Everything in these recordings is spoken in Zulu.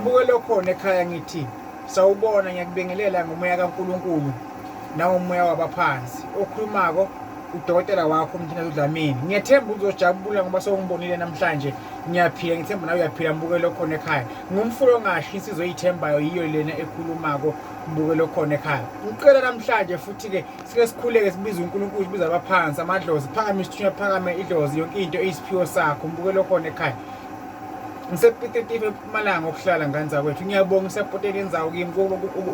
mbukelo khona ekhaya ngithi sawubona ngiyakubingelela ngomoya kaNkuluNkulu nangomoya wabaphansi okhulumako udokotela wakho uMthinazi uDlamini. Ngiyathemba uzojabula ngoba sewungibonile namhlanje. Ngiyaphila ngithemba nawe uyaphila mbukelo khona ekhaya. Ngumfulo ngashi insizwe oyithembayo yiyo lena ekhulumako mbukelo khona ekhaya. Ngicela namhlanje futhi ke sike sikhuleke sibiza uNkulunkulu sibiza abaphansi amadlozi phakame isithunywa phakame idlozi yonke into eyisiphiwo sakho mbukelo khona ekhaya. Ngisepitetife eMpumalanga okuhlala nganza kwethu. Ngiyabonga ngisepotele enzawo kimi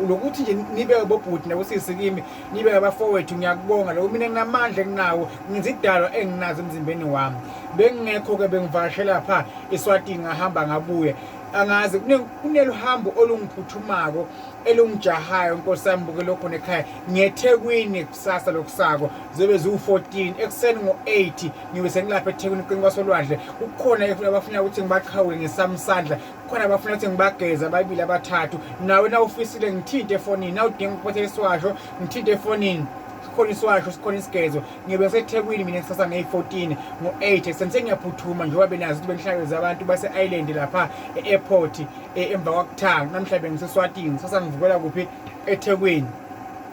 lokuthi nje nibe bobhuti nakusisi kimi nibe abafowethu. Ngiyakubonga lokho mina nginamandla enginawo ngizidalwa enginazo emzimbeni wami. Bengingekho ke bengivakashela lapha eSwatini ngahamba ngabuye. Angazi kuneluhambo olungiphuthumako elungijahayo Nkosi yami mbukelo khona ekhaya. NgiyeThekwini kusasa lokusako zobe zu14 ekuseni ngo8 ngibe sengilapha eThekwini kwaSolwandle. Kukhona abafuna ukuthi ngibaqhawule ngesamsandla, kukhona abafuna ukuthi ngibageza ababili abathathu. Nawe na ufisile ngithinte efonini, na udinga ukuphothela isiwasho ngithinte efonini. Sikhona isiwasho sikhona isigezo. Ngibe ngiseThekwini mina kusasa nge14 ngo8 senze ngiyaphuthuma njengoba benazi ukuthi bengihlangabeza abantu base-Island lapha e-airport emva kwakuthanga. Namhlanje ngiseSwatini sasa ngivukela kuphi eThekwini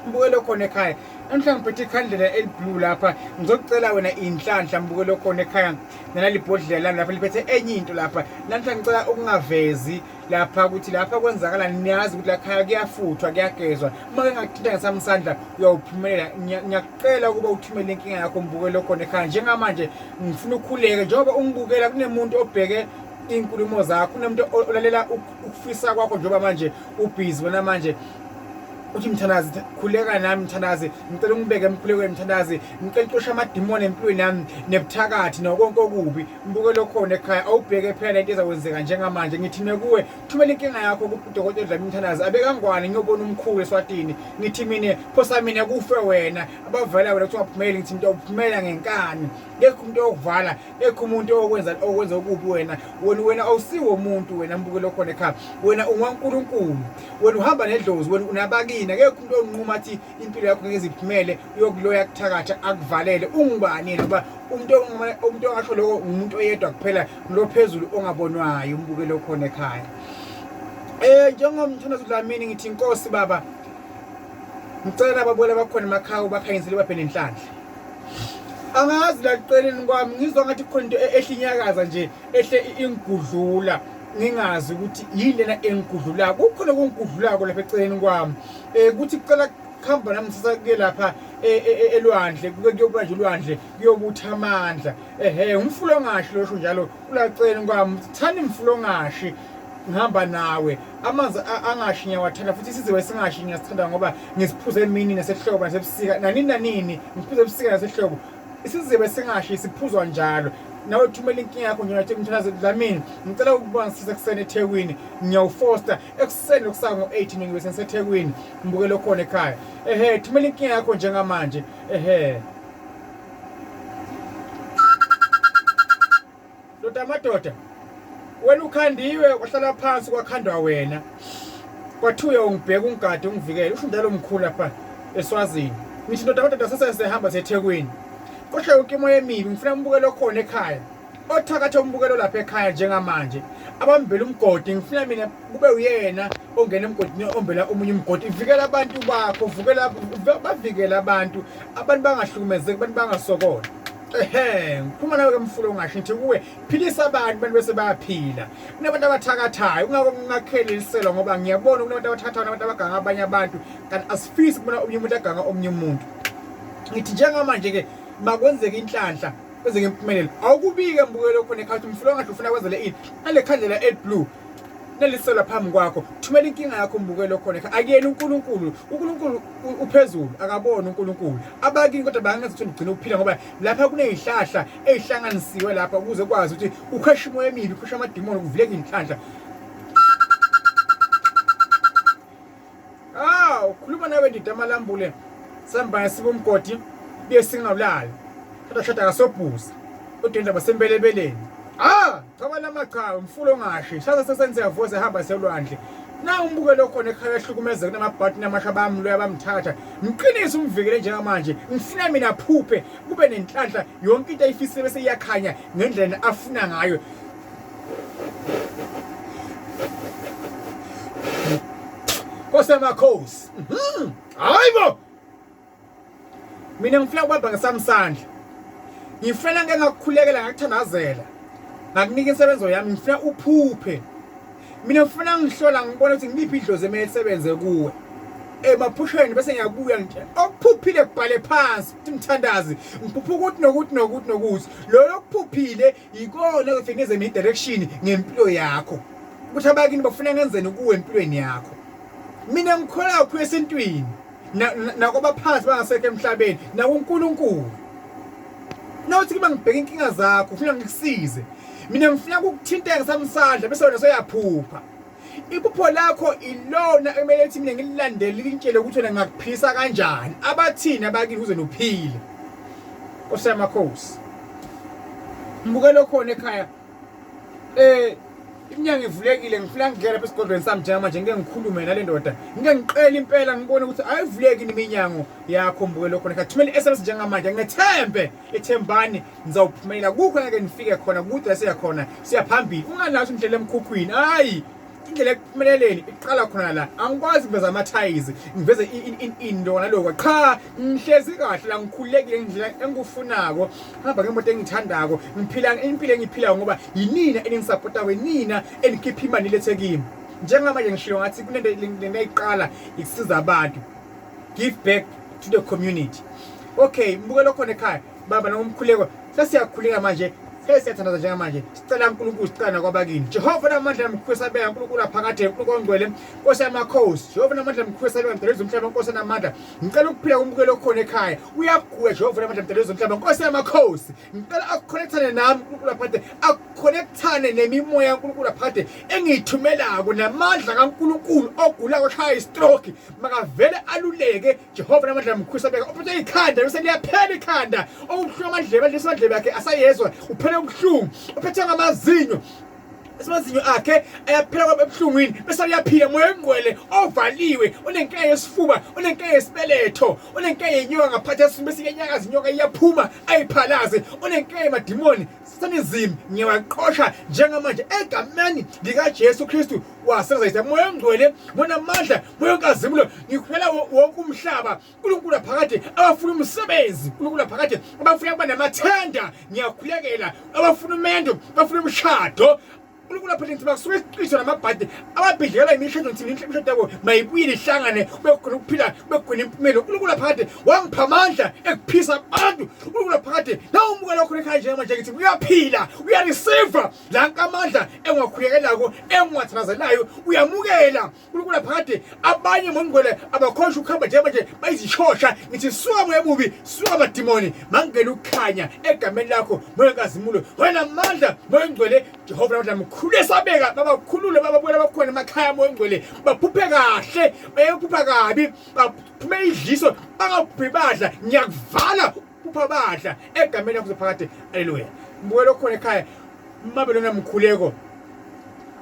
mbukelo khona ekhaya. Namhlanje ngiphethe ikhandlela eliblue lapha ngizokucela wena inhlanhla mbukelo khona ekhaya nalibhodlela lapha liphethe enye into lapha. Namhlanje ngicela ukungavezi lapha ukuthi lapha kwenzakala niyazi ukuthi lakhaya kuyafuthwa kuyagezwa. Uma ke ngakuthinta ngesamsandla uyawuphumelela. Ngiyakucela ukuba uthumele inkinga yakho mbukelo khona ekhaya. Njengamanje ngifuna ukukhuleka njengoba ungibukela kunemuntu obheke inkulumo zakho, kunemuntu olalela ukufisa kwakho njengoba manje ubhizi wena manje uthi Mthanazi khuleka nami Mthanazi, ngicela ungibeke emkhulekweni Mthanazi, ngicela uxosha amadimoni empilweni yami nebuthakathi nokonke okubi mbukelo khona ekhaya. Awubheke phela into ezakwenzeka njengamanje. Ngithime kuwe thumela inkinga yakho kuDokotela Dlamini Mthanazi abekangwane ngiyobona umkhulu eSwatini. Ngithi mina phosa mina kufe wena abavala wena ukuthi ungaphumeli. Ngithi into uphumela ngenkani. Lekho umuntu okuvala, lekho umuntu okwenza okubi wena awusiwo umuntu wena mbukelo khona ekhaya. Wena unguNkulunkulu, wena uhamba nedlozi, wena unabakina. Akekho umuntu onquma athi impilo yakho ngeke iziphumele uyokuloya kuthakatha akuvalele. Ungubani ngoba umuntu ongasho lokho umuntu oyedwa kuphela lo phezulu ongabonwayo mbukelo khona ekhaya. Njengomthanazi uDlamini ngithi Inkosi baba ngicela ababole bakhona emakhaya bakhanyisele baphe nenhlanhla. Angazi la kuqeleni kwami ngizwa ngathi khona into ehlinyakaza nje ehle ingudlula. Ngingazi ukuthi yini lena engigudlula. Kukhona okungigudlulako lapha eceleni kwami. Kuthi kucela kuhamba nami sisake lapha elwandle kuyoba nje ulwandle kuyobutha amandla. Umfulo ngashi losho njalo ulaceleni kwami. Thani umfulo ngashi ngihamba nawe. Amanzi angashi ngiyawathanda futhi isiziwe singashi ngiyasithanda ngoba ngisiphuze emini nasehlobo nasebusika nanini ngiphuze ebusika nasehlobo. Isizibe singashi siphuzwa njalo. Nawe thumela inkinga yakho njengathi Mthanazi Dlamini ngicela ukubona sisekuseni eThekwini. Ngiyawufosta ekuseni lokusaka ngo8 ngibe sengiseThekwini mbukelo khona ekhaya. Thumela inkinga yakho njengamanje. Madoda wena ukhandiwe wahlala phansi kwakhandwa wena kwathuya ungibheka ungigade ungivikele. Usho njalo omkhulu lapha eSwazini. Ngithi madoda sesehamba seThekwini. Kodwa yonke imoya emibi ngifuna umbukelo khona ekhaya. Othakatha umbukelo lapha ekhaya njengamanje. Abambela umgodi ngifuna mina kube uyena ongena emgodini ombela omunye umgodi. Ivikela abantu bakho, bavikela abantu bangahlukumezeki, abantu bangasokola. Ngikhuluma nawe ke mfulo ngasho ngithi kuwe philisa abantu bese bayaphila. Kunabantu abathakathayo ungakheleliselwa ngoba ngiyabona kunabantu abathathayo nabantu abaganga abanye abantu kanti asifisi kubona omunye umuntu aganga omunye umuntu. Ngithi njengamanje ke makwenzeke inhlanhla kwenzeke impumelelo. Awukubike mbukelo khona ekhaya umfulo ngasho ufuna kwenzele ini nale khandlela eliblue nelisela phambi kwakho. Thumela inkinga yakho mbukelo khona ekhaya. Akuyena uNkulunkulu uphezulu akabona uNkulunkulu. Abakini kodwa bangazi ukuthi ugcina ukuphila ngoba lapha kunezihlahla ezihlanganisiwe lapha ukuze kwazi ukuthi ukhwesha imoya emibi, ukhwesha amadimoni kuvuleke inhlanhla. Ukhuluma nawe ndida amalambule sambaya sibomgodi biye singawulali. Kodwa shada kasobhuza. Udenda basembelebeleni. Cha lamaqhawe umfulo ngashi. Sasa sesenze yavoza ehamba selwandle. Na umbukelo khona ekhaya ehlukumezeka namabhati namasha bamloya bamthatha. Ngiqinisa umvikele njengamanje. Ngifuna mina aphuphe kube nenhlanhla yonke into ayifisile bese iyakhanya ngendlela afuna ngayo. Nkosi yamakhosi. Hayibo. Mina ngifuna ukubamba ngesamsandla. Ngifuna ngakukhulekela ngakuthandazela. Ngakunika insebenzo yami ngifuna uphuphe. Mina ngifuna ngihlola ngibone ukuthi ngiliphi idlozi emele lisebenze kuwe. Emaphusheni bese ngiyabuya nje. Okuphuphile kubhale phansi ukuthi mthandazi ngiphupha ukuthi nokuthi. Lo lokuphuphile ikona okufineze mi direction ngempilo yakho. Ukuthi abakini bafuna ngenzeni kuwe empilweni yakho. Mina ngikholwa ukho esintwini. Nakuba phansi bangasekho emhlabeni nakuNkulunkulu. Nawuthi kuba ngibheka inkinga zakho ufuna ngikusize. Mina ngifuna ukukuthinta ngesamsandla bese wena soyaphupha. Iphupho lakho ilona emele ethi mina ngililandele lintshele ukuthi wena ngakuphisa kanjani. Abathini abakini uze nophile. Nkosi yamakhosi. Mbukelo khona ekhaya. Iminyango ivulekile ngifuna ngingena lapha esigodlweni sami njengamanje ngeke ngikhulume nale ndoda. Ngeke ngiqele impela ngibone ukuthi ayivuleki iminyango yakho mbukelo khona ekhaya. Thumela iSMS njengamanje ngethembe ethembani ngizawuphumelela kukho ngeke nifike khona kude siyakhona siyaphambili. Unganathi indlela emkhukhwini. Hayi. Indlela ekuphumeleleni iqala khona la. Angikwazi ukuveza amathayizi, ngiveze into naloko. Cha, ngihlezi kahle la ngikhulekile indlela engikufunako. Hamba ngemoto engithandako, ngiphila impilo engiphilayo ngoba yinina eningisupporta wenina enikhipha imali lethe kimi. Njengamanje ngishiyo ngathi kunento leyiqala ikusiza abantu. Give back to the community. Okay, mbukelo khona ekhaya. Baba nomkhuleko. Sesiyakhuleka manje. Sesiyathandaza njengamanje sicela uNkulunkulu sicela kwabakini Jehova namandla namkhwesa beka uNkulunkulu aphakade uNkulunkulu ongcwele Nkosi yamakhosi Jehova namandla namkhwesa beka mdalezi umhlaba Nkosi namandla ngicela ukuphila kumbukelo khona ekhaya uyagula Jehova namandla mdalezi umhlaba Nkosi yamakhosi ngicela akuconnectane nami uNkulunkulu aphakade akuconnectane nemimoya uNkulunkulu aphakade engithumelako namandla kaNkulunkulu ogula kwashaya stroke makavele aluleke Jehova namandla namkhwesa beka uphethe ikhanda bese liyaphela ikhanda okubuhlungu amandlebe lesadlebe yakhe asayezwa ubuhlungu uphethe ngamazinyo esimazinyo akhe ayaphela kwabebuhlungwini bese uyaphila moya engcwele ovaliwe unenkinga yesifuba unenkinga yesibeletho unenkinga yenyoka ngaphathe esifuni bese inyakazi inyoka iyaphuma ayiphalaze unenkinga yemadimoni sanizimi ngiyaqosha njengamanje egameni lika Jesu Kristu wasebenza moya engcwele mona amandla moya onkazimulo ngikhulela wonke umhlaba uNkulunkulu aphakade abafuna umsebenzi uNkulunkulu aphakade abafuna kuba namathenda ngiyakhulekela abafuna umendo abafuna umshado uNkulunkulu aphethe ngithi basuke iqisho namabhadi ababhidlela imishado ngithi imishado yabo mayibuyile ihlangane bekhona ukuphila bekhona impumelo uNkulunkulu aphakade wangipha amandla ekuphisa abantu uNkulunkulu aphakade nawo umukelo wakho ekhaya njengamanje ngithi uyaphila uyareceive la nkamandla engakhulekelayo engiwathanazelayo uyamukela uNkulunkulu aphakade abanye mongcwele abakhosha ukuhamba njengamanje bayizishosha ngithi suka moya emubi suka amadimoni mangena ukukhanya egameni lakho moya kazimulo wena amandla moya engcwele Jehova namandla khulesabeka babakhulule bababuya bakhona emakhaya moya engcwele baphuphe kahle bayephupha kabi baphume idliso bangaphuphi badla ngiyakuvala uphupha badla egameni lakho phakade haleluya mbukelo khona ekhaya mabelo namkhuleko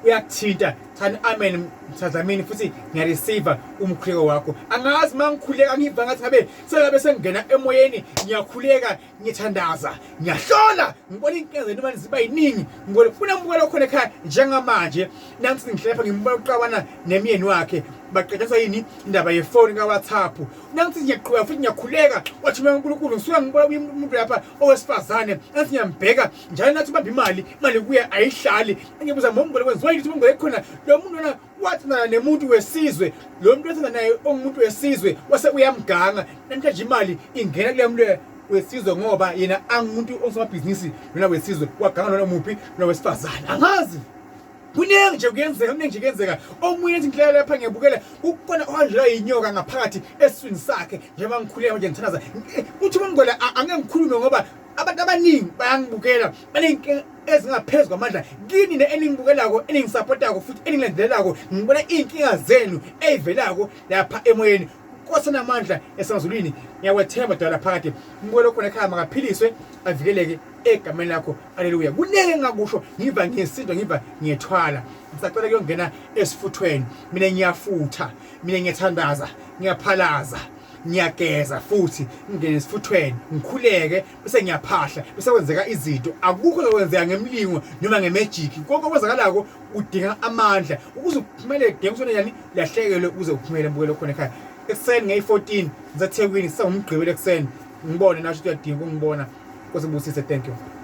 uyakuthinta thani amen mthazamini futhi ngiyareceive umkhuleko wakho angazi mangikhuleka ngiva ngathi ngabe sengabe sengena emoyeni ngiyakhuleka ngithandaza ngiyahlola ngibona inkinga noma ziba yiningi ngifuna umkhuleko khona ekhaya njengamanje nansi ngihlepha ngimbona uqabana nemyeni wakhe baqediswa yini indaba yefoni kaWhatsApp nansi ngiyaqhubeka futhi ngiyakhuleka wathi uNkulunkulu ngisuka ngibona umuntu lapha owesifazane nansi ngiyambheka njalo nathi ubamba imali kuya ayihlali ngibuza mbongole kwenziwa yini mbongole khona lo muntu wena wathana nemuntu wesizwe lo muntu wathana naye ongumuntu wesizwe wase uyamganga namhlanje imali ingena kule muntu wesizwe ngoba yena angumuntu osomabhizinisi lona wesizwe waganga lona muphi lona wesifazane angazi kuningi nje kuyenzeka omunye ethi ngihlela lapha ngiyabukela ukubona ohanjela inyoka ngaphakathi eswini sakhe njengoba ngikhuleka nje ngithandaza uthi mangcwele angeke ngikhulume ngoba abantu abaningi bayangibukela banenkinga ezingaphezulu kwamandla kini eningibukelako eningisupportako futhi eningilandelelako ngibona inkinga zenu ezivelako lapha emoyeni Nkosi namandla esamazulwini ngiyawethemba dala phakathi mbukelo khona ekhaya makaphiliswe avikeleke egameni lakho haleluya kuneke ngakusho ngiva ngisinto ngiva ngiyethwala ngisacela kuyongena esifuthweni mina ngiyafutha mina ngiyathandaza ngiyaphalaza ngiyageza futhi ngingene esifuthweni ngikhuleke bese ngiyaphahla bese kwenzeka izinto akukho lokwenzeka ngemlingo noma ngemagic konke okwenzakalako udinga amandla ukuze uphumele game sona yani lahlekelwe ukuze uphumele embukelo khona ekhaya ekseni ngeyi14 ngizaThekwini sisangumgqibelo ekseni ngibone nasho uyadinga ukungibona kosebusise thank you